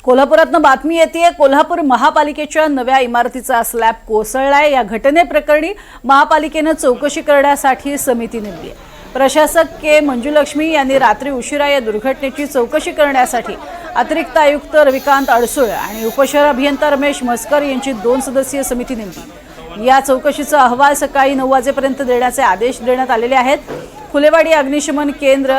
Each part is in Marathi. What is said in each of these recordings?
कोल्हापुरातनं बातमी येते। कोल्हापूर महापालिकेच्या नव्या इमारतीचा स्लॅब कोसळलाय। या घटनेप्रकरणी महापालिकेने चौकशी करण्यासाठी समिती नेमली आहे। प्रशासक के मंजुलक्ष्मी यांनी रात्री उशिरा या दुर्घटनेची चौकशी करण्यासाठी अतिरिक्त आयुक्त रविकांत अडसूळ आणि उपशहर अभियंता रमेश मस्कर यांची 2 सदस्यीय समिती नेमली। या चौकशीचा अहवाल सकाळी 9 वाजेपर्यंत देण्याचे आदेश देण्यात आलेले आहेत। फुलेवाडी अग्निशमन केंद्र,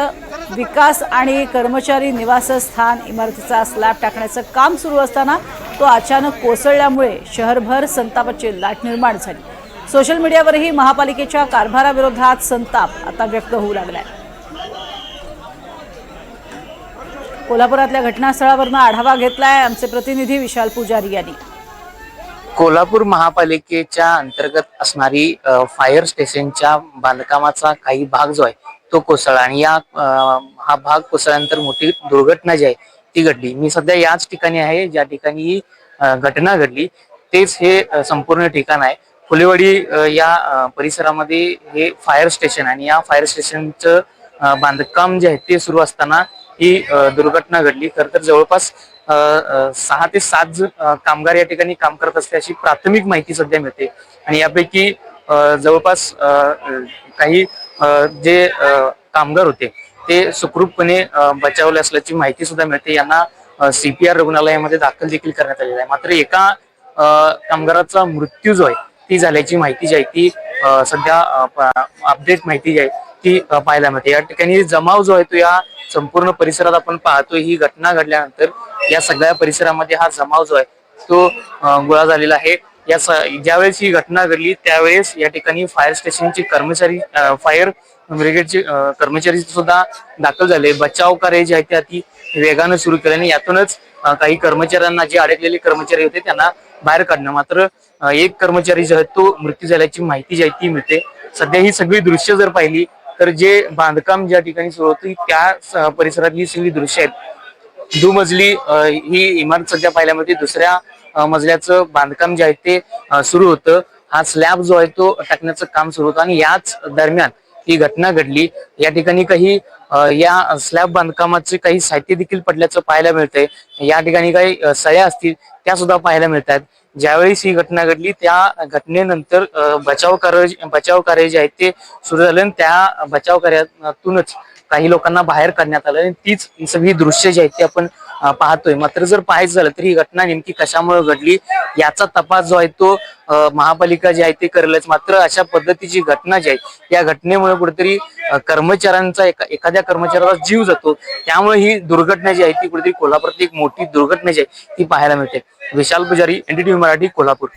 विकास आणि कर्मचारी निवासस्थान इमारतीचा स्लॅब टाकण्याचं काम सुरू असताना तो अचानक कोसळल्यामुळे शहरभर संतापाची लाट निर्माण झाली। सोशल मीडियावरही महापालिकेच्या कारभाराविरोधात संताप आता व्यक्त होऊ लागलाय। कोल्हापुरातल्या घटनास्थळावरून आढावा घेतलाय आमचे प्रतिनिधी विशाल पुजारी यांनी। कोल्हापूर महापालिकेच्या अंतर्गत असणारी फायर स्टेशनच्या बांधकामाचा काही भाग जो आहे तो कोसळला आणि हा भाग कोसळल्यानंतर मोठी दुर्घटना जी आहे ती घडली। मी सध्या याच ठिकाणी आहे ज्या ठिकाणी ही घटना घडली, तेच हे संपूर्ण ठिकाण आहे। फुलेवाडी या परिसरामध्ये हे फायर स्टेशन आणि या फायर स्टेशनचं बांधकाम जे आहे ते सुरू असताना ही दुर्घटना घडली। खरं तर जवळपास 6 ते 7 कामगार या ठिकाणी काम करत असते अशी प्राथमिक माहिती सध्या मिळते आणि यापैकी जवळपास काही जे कामगार होते ते सुखरूपपणे बचावले असल्याची माहिती सुद्धा मिळते। यांना CPR रुग्णालयामध्ये दाखल देखील करण्यात आलेला आहे। मात्र एका कामगाराचा मृत्यू जो आहे ती झाल्याची माहिती जी आहे ती सध्या अपडेट माहिती जी आहे ती पाहायला मिळते। या ठिकाणी जमाव जो आहे तो या संपूर्ण परिसरात आपण पाहतोय। ही घटना घडल्यानंतर या सगळ्या परिसरामध्ये हा जमाव जो आहे तो गोळा झालेला आहे। ज्यावेळेस ही घटना घडली त्यावेळेस या ठिकाणी फायर स्टेशनचे कर्मचारी, फायर ब्रिगेडचे कर्मचारी सुद्धा दाखल झाले। बचाव कार्य जे आहे ते अति वेगानं सुरू केल्याने यातूनच काही कर्मचाऱ्यांना, जे अडकलेले कर्मचारी होते त्यांना बाहेर काढणं, मात्र एक कर्मचारी जो आहे तो मृत्यू झाल्याची माहिती जी आहे ती मिळते। सध्या ही सगळी दृश्य जर पाहिली तर जे बांधकाम ज्या ठिकाणी सुरू होती त्या परिसरातली सगळी दृश्य आहेत। दुमजली ही इमारत सध्या पाहायला मिळते। दुसऱ्या मजल्याचं बांधकाम जे आहे ते सुरू होतं। हा स्लॅब जो आहे तो टाकण्याचं काम सुरू होतं आणि याच दरम्यान ही घटना घडली। या ठिकाणी काही या स्लॅब बांधकामाचे काही साहित्य देखील पडल्याचं पाहायला मिळतंय। या ठिकाणी काही सळ्या असतील त्या सुद्धा पाहायला मिळतात। ज्यावेळेस ही घटना घडली त्या घटनेनंतर बचाव कार्य जे आहे ते सुरू झालं आणि त्या बचाव कार्यातूनच काही लोकांना बाहेर काढण्यात आलं आणि तीच सगळी दृश्य जी आहेत ते आपण पाहतोय। मात्र जर पाहायचं झालं तर ही घटना नेमकी कशामुळे घडली याचा तपास जो आहे तो महापालिका जी आहे ते करेलच। मात्र अशा पद्धतीची घटना जी आहे या घटनेमुळे कुठेतरी कर्मचाऱ्यांचा एखाद्या कर्मचाऱ्याला जीव जातो, त्यामुळे ही दुर्घटना जी आहे ती कुठेतरी कोल्हापुरात एक मोठी दुर्घटना जी आहे ती पाहायला मिळते। विशाल पुजारी, NDTV मराठी, कोल्हापूर।